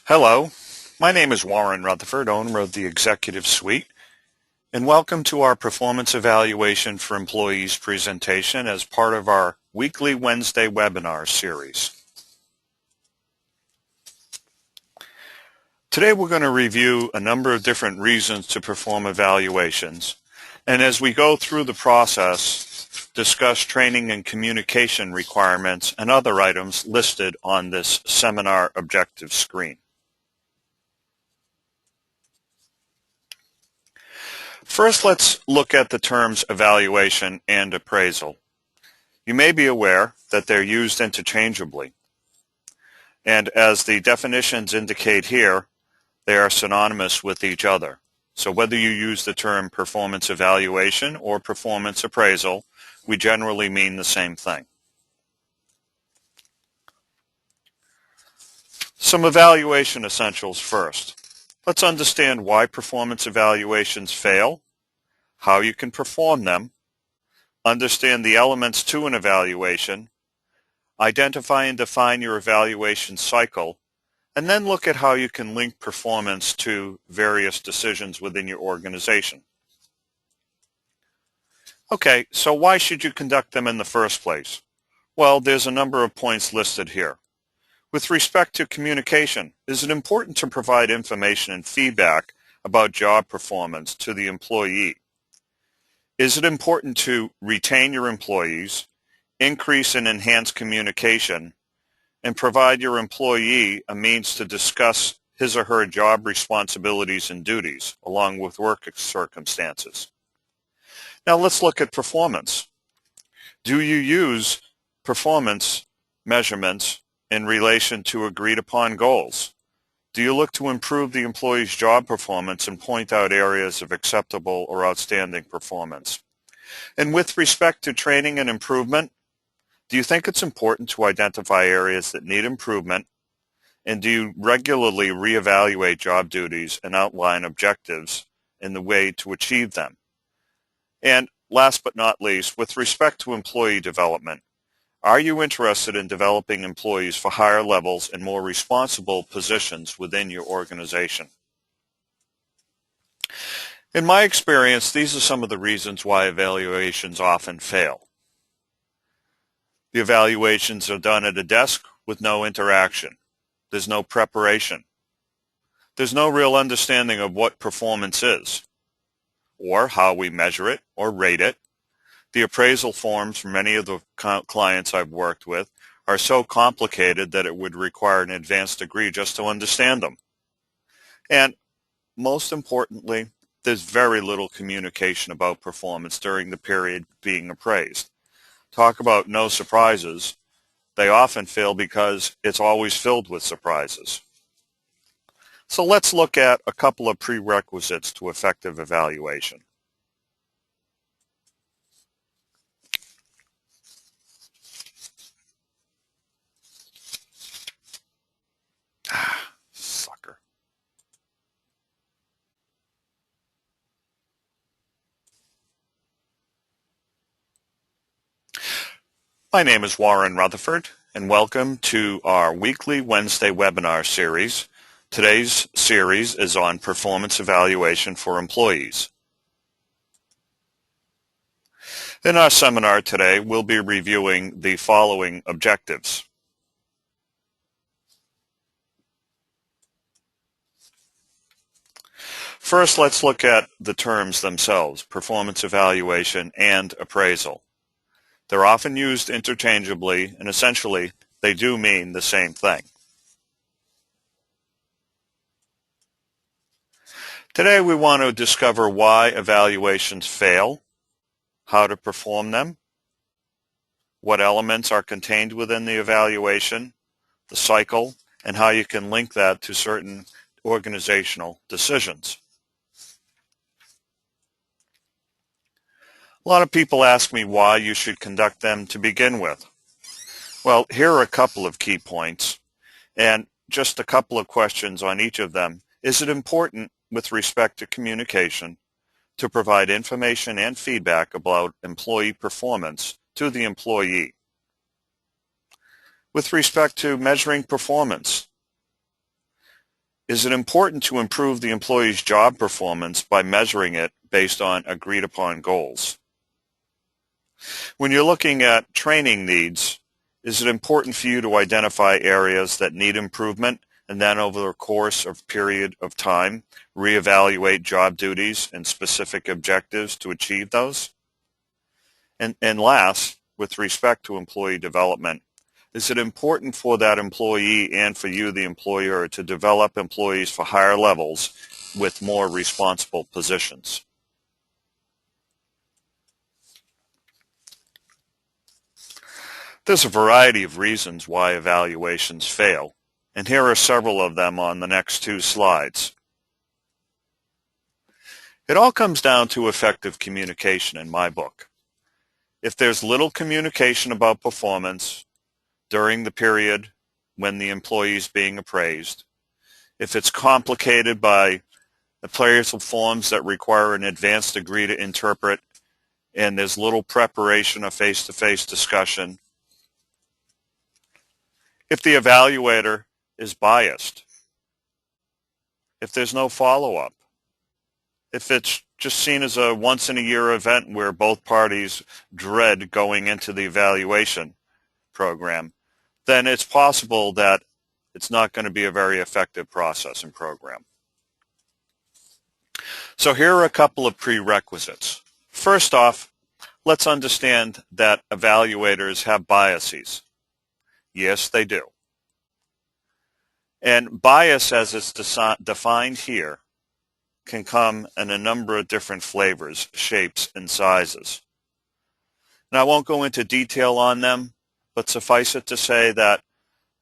Hello, my name is Warren Rutherford, owner of the Executive Suite, and welcome to our Performance Evaluation for Employees presentation as part of our weekly Wednesday webinar series. Today we're going to review a number of different reasons to perform evaluations, and as we go through the process, discuss training and communication requirements and other items listed on this seminar objective screen. First, let's look at the terms evaluation and appraisal. You may be aware that they're used interchangeably, and as the definitions indicate here, they are synonymous with each other. So whether you use the term performance evaluation or performance appraisal, we generally mean the same thing. Some evaluation essentials first. Let's understand why performance evaluations fail, how you can perform them, understand the elements to an evaluation, identify and define your evaluation cycle, and then look at how you can link performance to various decisions within your organization. Okay, so why should you conduct them in the first place? Well, there's a number of points listed here. With respect to communication, is it important to provide information and feedback about job performance to the employee? Is it important to retain your employees, increase and enhance communication, and provide your employee a means to discuss his or her job responsibilities and duties, along with work circumstances? Now let's look at performance. Do you use performance measurements in relation to agreed upon goals? Do you look to improve the employee's job performance and point out areas of acceptable or outstanding performance? And with respect to training and improvement, do you think it's important to identify areas that need improvement? And do you regularly reevaluate job duties and outline objectives in the way to achieve them? And last but not least, with respect to employee development, are you interested in developing employees for higher levels and more responsible positions within your organization? In my experience, these are some of the reasons why evaluations often fail. The evaluations are done at a desk with no interaction. There's no preparation. There's no real understanding of what performance is, or how we measure it or rate it. The appraisal forms for many of the clients I've worked with are so complicated that it would require an advanced degree just to understand them. And most importantly, there's very little communication about performance during the period being appraised. Talk about no surprises. They often fail because it's always filled with surprises. So let's look at a couple of prerequisites to effective evaluation. Sucker. My name is Warren Rutherford, and welcome to our weekly Wednesday webinar series. Today's series is on performance evaluation for employees. In our seminar today, we'll be reviewing the following objectives. First, let's look at the terms themselves, performance evaluation and appraisal. They're often used interchangeably, and essentially, they do mean the same thing. Today, we want to discover why evaluations fail, how to perform them, what elements are contained within the evaluation, the cycle, and how you can link that to certain organizational decisions. A lot of people ask me why you should conduct them to begin with. Well, here are a couple of key points, and just a couple of questions on each of them. Is it important with respect to communication to provide information and feedback about employee performance to the employee? With respect to measuring performance, Is it important to improve the employee's job performance by measuring it based on agreed upon goals? When you're looking at training needs, is it important for you to identify areas that need improvement and then over the course of a period of time, reevaluate job duties and specific objectives to achieve those? And last, with respect to employee development, is it important for that employee and for you, the employer, to develop employees for higher levels with more responsible positions? There's a variety of reasons why evaluations fail, and here are several of them on the next two slides. It all comes down to effective communication in my book. If there's little communication about performance during the period when the employee is being appraised, if it's complicated by appraisal forms that require an advanced degree to interpret, and there's little preparation or face-to-face discussion, if the evaluator is biased, if there's no follow-up, if it's just seen as a once-in-a-year event where both parties dread going into the evaluation program, then it's possible that it's not going to be a very effective process and program. So here are a couple of prerequisites. First off, let's understand that evaluators have biases. Yes, they do. And bias, as it's defined here, can come in a number of different flavors, shapes, and sizes. And I won't go into detail on them, but suffice it to say that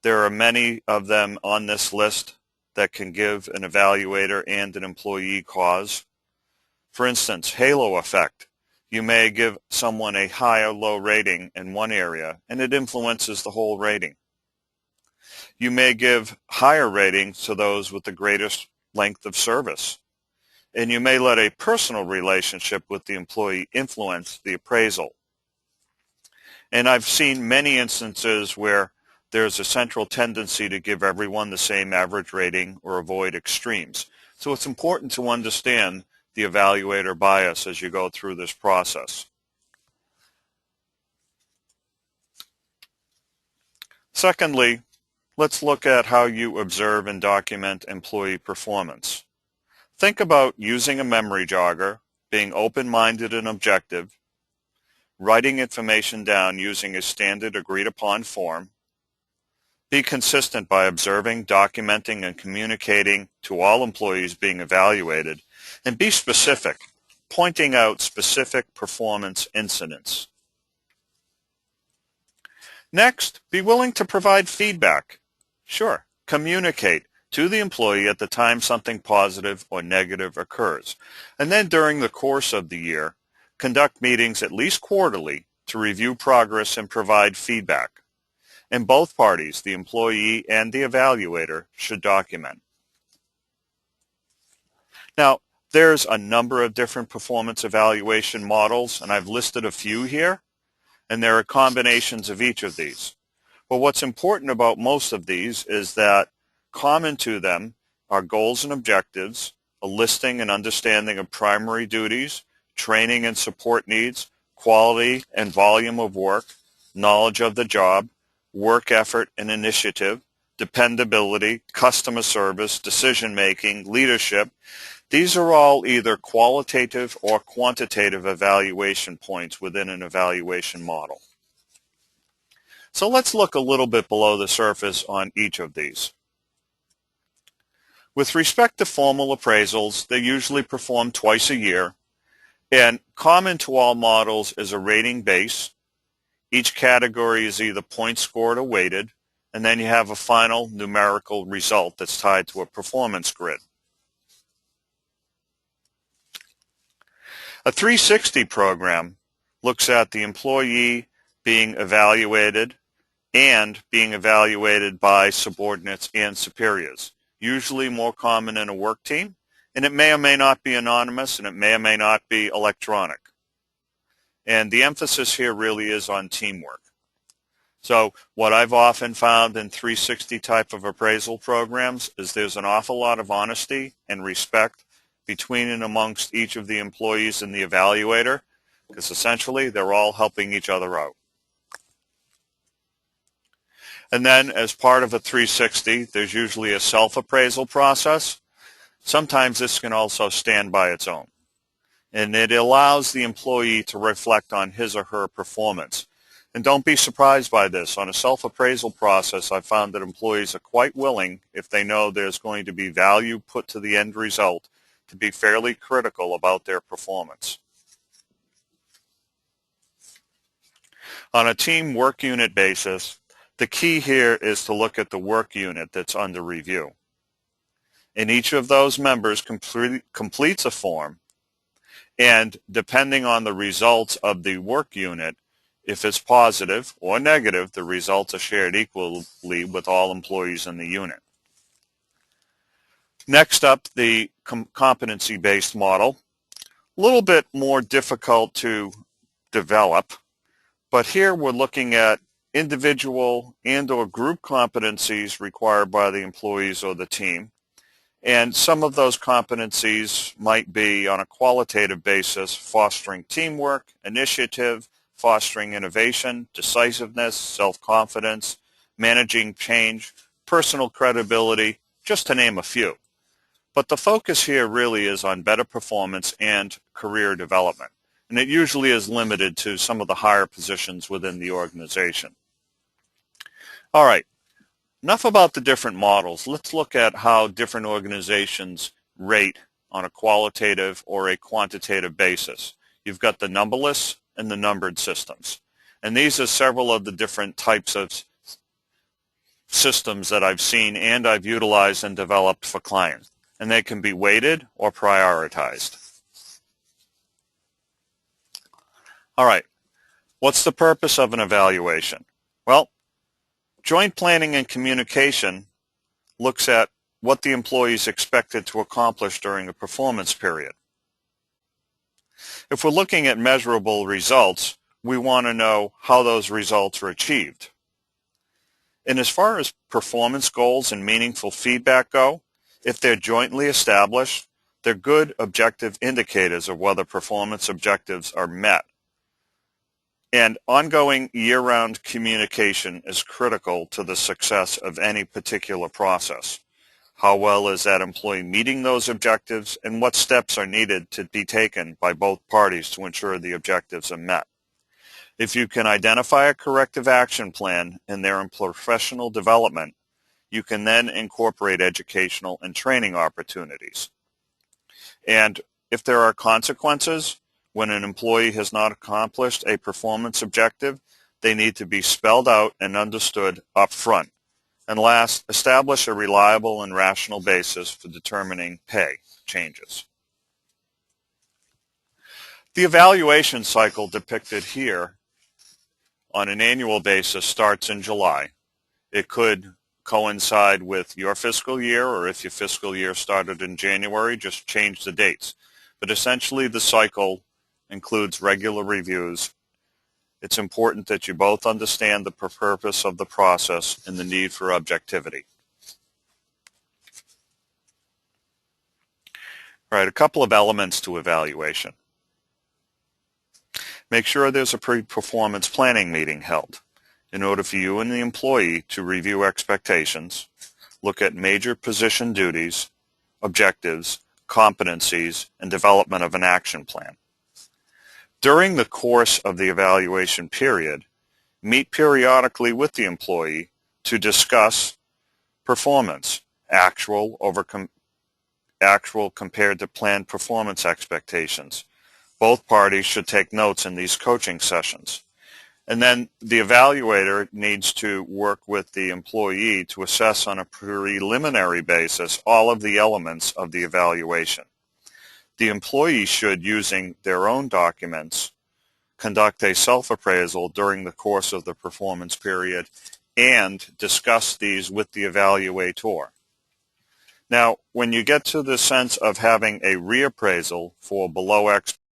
there are many of them on this list that can give an evaluator and an employee cause. For instance, halo effect. You may give someone a high or low rating in one area, and it influences the whole rating. You may give higher ratings to those with the greatest length of service. And you may let a personal relationship with the employee influence the appraisal. And I've seen many instances where there's a central tendency to give everyone the same average rating or avoid extremes. So it's important to understand the evaluator bias as you go through this process. Secondly, let's look at how you observe and document employee performance. Think about using a memory jogger, being open-minded and objective, writing information down using a standard agreed-upon form. Be consistent by observing, documenting, and communicating to all employees being evaluated, and be specific, pointing out specific performance incidents. Next, be willing to provide feedback. Sure, communicate to the employee at the time something positive or negative occurs. And then during the course of the year, conduct meetings at least quarterly to review progress and provide feedback. And both parties, the employee and the evaluator, should document. Now, there's a number of different performance evaluation models, and I've listed a few here, and there are combinations of each of these. But what's important about most of these is that common to them are goals and objectives, a listing and understanding of primary duties, training and support needs, quality and volume of work, knowledge of the job, work effort and initiative, dependability, customer service, decision-making, leadership. These are all either qualitative or quantitative evaluation points within an evaluation model. So let's look a little bit below the surface on each of these. With respect to formal appraisals, they're usually performed twice a year, and common to all models is a rating base. Each category is either point scored or weighted, and then you have a final numerical result that's tied to a performance grid. A 360 program looks at the employee being evaluated and being evaluated by subordinates and superiors, usually more common in a work team, and it may or may not be anonymous, and it may or may not be electronic. And the emphasis here really is on teamwork. So what I've often found in 360 type of appraisal programs is there's an awful lot of honesty and respect between and amongst each of the employees and the evaluator, because essentially they're all helping each other out. And then as part of a 360, there's usually a self-appraisal process. Sometimes this can also stand by its own. And it allows the employee to reflect on his or her performance. And don't be surprised by this. On a self-appraisal process, I found that employees are quite willing, if they know there's going to be value put to the end result, to be fairly critical about their performance. On a team work unit basis, the key here is to look at the work unit that's under review. And each of those members completes a form, and depending on the results of the work unit, if it's positive or negative, the results are shared equally with all employees in the unit. Next up, the competency-based model. A little bit more difficult to develop, but here we're looking at individual and or group competencies required by the employees or the team. And some of those competencies might be on a qualitative basis, fostering teamwork, initiative, fostering innovation, decisiveness, self-confidence, managing change, personal credibility, just to name a few. But the focus here really is on better performance and career development. And it usually is limited to some of the higher positions within the organization. All right, enough about the different models. Let's look at how different organizations rate on a qualitative or a quantitative basis. You've got the numberless and the numbered systems. And these are several of the different types of systems that I've seen and I've utilized and developed for clients. And they can be weighted or prioritized. All right, what's the purpose of an evaluation? Well, joint planning and communication looks at what the employee is expected to accomplish during a performance period. If we're looking at measurable results, we want to know how those results are achieved. And as far as performance goals and meaningful feedback go, if they're jointly established, they're good objective indicators of whether performance objectives are met. And ongoing year-round communication is critical to the success of any particular process. How well is that employee meeting those objectives, and what steps are needed to be taken by both parties to ensure the objectives are met? If you can identify a corrective action plan in their professional development, you can then incorporate educational and training opportunities. And if there are consequences, when an employee has not accomplished a performance objective, they need to be spelled out and understood up front. And last, establish a reliable and rational basis for determining pay changes. The evaluation cycle depicted here on an annual basis starts in July. It could coincide with your fiscal year, or if your fiscal year started in January, just change the dates. But essentially the cycle includes regular reviews. It's important that you both understand the purpose of the process and the need for objectivity. All right, a couple of elements to evaluation. Make sure there's a pre-performance planning meeting held in order for you and the employee to review expectations, look at major position duties, objectives, competencies, and development of an action plan. During the course of the evaluation period, meet periodically with the employee to discuss performance, actual compared to planned performance expectations. Both parties should take notes in these coaching sessions. And then the evaluator needs to work with the employee to assess on a preliminary basis all of the elements of the evaluation. The employee should, using their own documents, conduct a self-appraisal during the course of the performance period and discuss these with the evaluator. Now, when you get to the sense of having a reappraisal for below